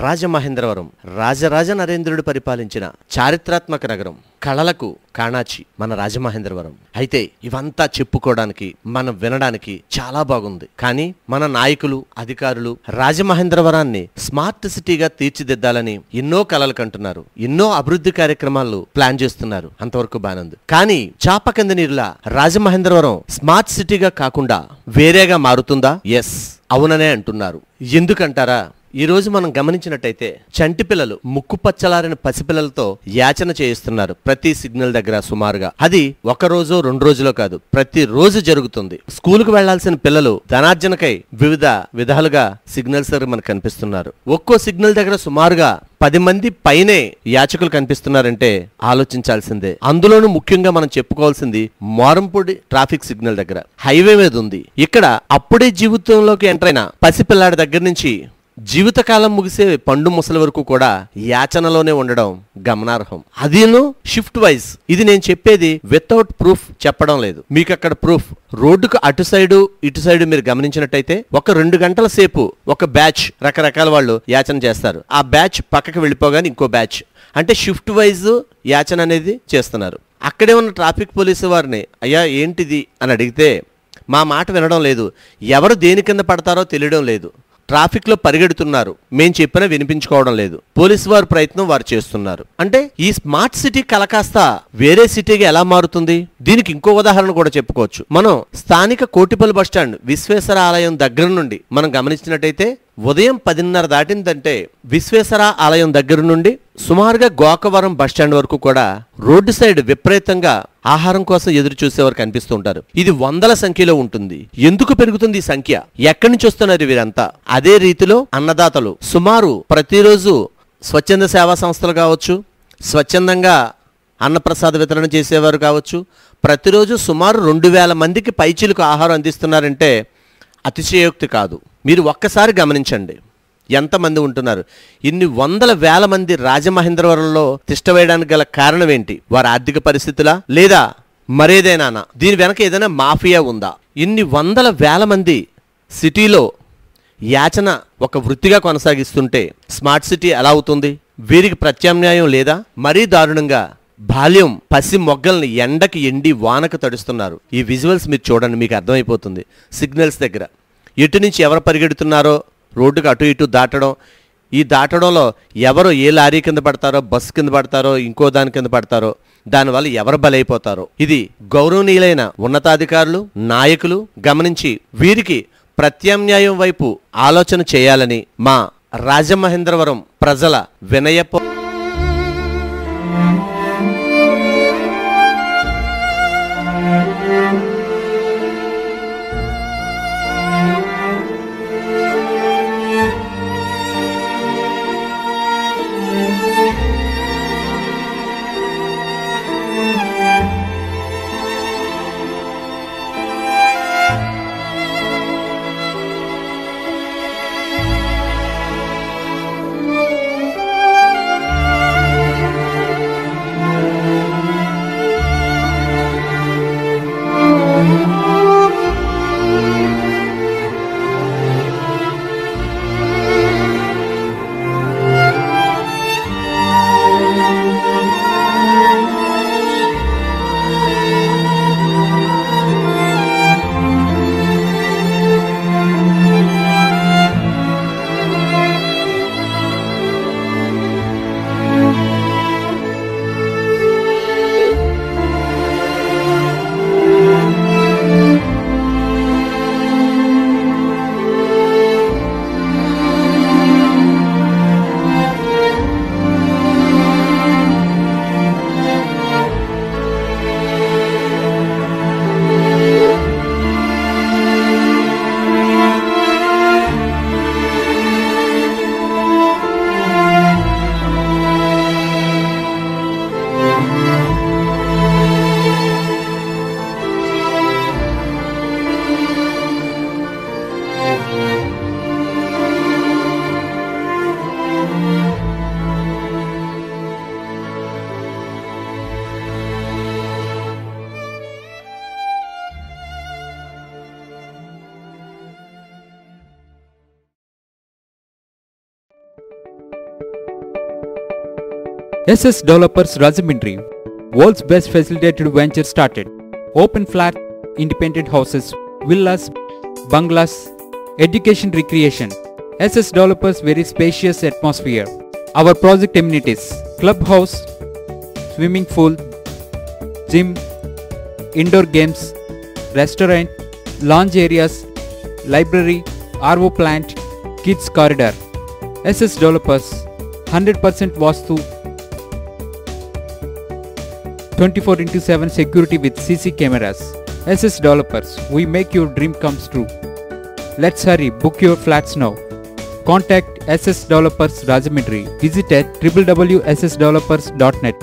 రాజమహేంద్రవరం రాజరాజ నరేంద్రుడు పరిపాలించిన చారిత్రాత్మక నగరం, కళలకు కాణాచి మన రాజమహేంద్రవరం. అయితే ఇవంతా చెప్పుకోవడానికి, మనం వినడానికి చాలా బాగుంది. కానీ మన నాయకులు, అధికారులు రాజమహేంద్రవరాన్ని స్మార్ట్ సిటీగా తీర్చిదిద్దాలని ఎన్నో కలలు కంటున్నారు, ఎన్నో అభివృద్ధి కార్యక్రమాలు ప్లాన్ చేస్తున్నారు. అంతవరకు బానుంది. కానీ చాప కింద నీరులా రాజమహేంద్రవరం స్మార్ట్ సిటీగా కాకుండా వేరేగా మారుతుందా? ఎస్, అవుననే అంటున్నారు. ఎందుకంటారా? ఈ రోజు మనం గమనించినట్టయితే చంటి పిల్లలు ముక్కు పచ్చలారిన పసిపిల్లలతో యాచన చేయిస్తున్నారు ప్రతి సిగ్నల్ దగ్గర. సుమారుగా అది ఒక రోజు 2 రోజులో కాదు, ప్రతి రోజు జరుగుతుంది. స్కూలుకు వెళ్లాల్సిన పిల్లలు ధనార్జనకై వివిధ విధాలుగా సిగ్నల్స్ దగ్గర మనకు కనిపిస్తున్నారు. ఒక్కో సిగ్నల్ దగ్గర సుమారుగా 10 మంది పైనే యాచకులు కనిపిస్తున్నారంటే ఆలోచించాల్సిందే. అందులోనూ ముఖ్యంగా మనం చెప్పుకోవాల్సింది మోరంపూడి ట్రాఫిక్ సిగ్నల్ దగ్గర హైవే మీద ఉంది. ఇక్కడ అప్పుడే జీవితంలోకి ఎంటర్ అయిన పసిపిల్లాడి దగ్గర నుంచి జీవితకాలం ముగిసే పండు ముసలి వరకు కూడా యాచనలోనే ఉండడం గమనార్హం. అదేను షిఫ్ట్ వైజ్. ఇది నేను చెప్పేది వితౌట్ ప్రూఫ్ చెప్పడం లేదు, మీకు అక్కడ ప్రూఫ్. రోడ్డుకు అటు సైడు ఇటు సైడు మీరు గమనించినట్టయితే ఒక 2 గంటల సేపు ఒక బ్యాచ్ రకరకాల వాళ్ళు యాచన చేస్తారు. ఆ బ్యాచ్ పక్కకి వెళ్ళిపోగానే ఇంకో బ్యాచ్, అంటే షిఫ్ట్ వైజ్ యాచన అనేది చేస్తున్నారు. అక్కడే ఉన్న ట్రాఫిక్ పోలీసు వారిని అయ్యా ఏంటిది అని అడిగితే మా మాట వినడం లేదు, ఎవరు దేని కింద పడతారో తెలియడం లేదు, ట్రాఫిక్ లో పరిగెడుతున్నారు, మేం చెప్పినా వినిపించుకోవడం లేదు, పోలీసు వారి ప్రయత్నం వారు చేస్తున్నారు. అంటే ఈ స్మార్ట్ సిటీ కలకాస్త వేరే సిటీగా ఎలా మారుతుంది? దీనికి ఇంకో ఉదాహరణ కూడా చెప్పుకోవచ్చు. మనం స్థానిక కోటిపల్లి బస్టాండ్ విశ్వేశ్వర ఆలయం దగ్గర నుండి మనం గమనించినట్టయితే ఉదయం 10:30 దాటిందంటే విశ్వేశ్వర ఆలయం దగ్గర నుండి సుమారుగా గోకవరం బస్టాండ్ వరకు కూడా రోడ్డు సైడ్ విపరీతంగా ఆహారం కోసం ఎదురు చూసేవారు కనిపిస్తూ ఉంటారు. ఇది వందల సంఖ్యలో ఉంటుంది. ఎందుకు పెరుగుతుంది ఈ సంఖ్య? ఎక్కడి నుంచి వస్తున్నారు వీరంతా? అదే రీతిలో అన్నదాతలు సుమారు ప్రతిరోజు స్వచ్ఛంద సేవా సంస్థలు కావచ్చు, స్వచ్ఛందంగా అన్నప్రసాద వితరణ చేసేవారు కావచ్చు, ప్రతిరోజు సుమారు 2000 మందికి పైచిలకు ఆహారం అందిస్తున్నారంటే అతిశయోక్తి కాదు. మీరు ఒక్కసారి గమనించండి ఎంతమంది ఉంటున్నారు. ఇన్ని వందల వేల మంది రాజమహేంద్రవరంలో తిష్టవేయడానికి గల కారణం ఏంటి? వారి ఆర్థిక పరిస్థితులా లేదా మరేదైనా? దీని వెనక ఏదైనా మాఫియా ఉందా? ఇన్ని వందల వేల మంది సిటీలో యాచన ఒక వృత్తిగా కొనసాగిస్తుంటే స్మార్ట్ సిటీ ఎలా అవుతుంది? వీరికి ప్రత్యామ్నాయం లేదా? మరీ దారుణంగా బాల్యం పసి మొగ్గల్ని ఎండకి ఎండి వానకు తడుస్తున్నారు. ఈ విజువల్స్ మీరు చూడండి, మీకు అర్థమైపోతుంది. సిగ్నల్స్ దగ్గర ఎటు నుంచి ఎవరు పరిగెడుతున్నారో, రోడ్డుకు అటు ఇటు దాటడం, ఈ దాటడంలో ఎవరు ఏ లారీ కింద పడతారో, బస్సు కింద పడతారో, ఇంకో దాని కింద పడతారో, దానివల్ల ఎవరు బలైపోతారో ఇది గౌరవనీయులైన ఉన్నతాధికారులు, నాయకులు గమనించి వీరికి ప్రత్యామ్నాయం వైపు ఆలోచన చేయాలని మా రాజమహేంద్రవరం ప్రజల వినయప SS Developers Rajahmundry, world's best facilitated venture started. Open flat, independent houses, villas, bungalows, education recreation. SS Developers very spacious atmosphere. Our project amenities: clubhouse, swimming pool, gym, indoor games, restaurant, lounge areas, library, RO plant, kids corridor. SS Developers 100% Vastu, 24/7 security with CC cameras. SS Developers, we make your dream comes true. Let's hurry, book your flats now. Contact SS Developers Rajahmundry. Visit at www.ssdevelopers.net.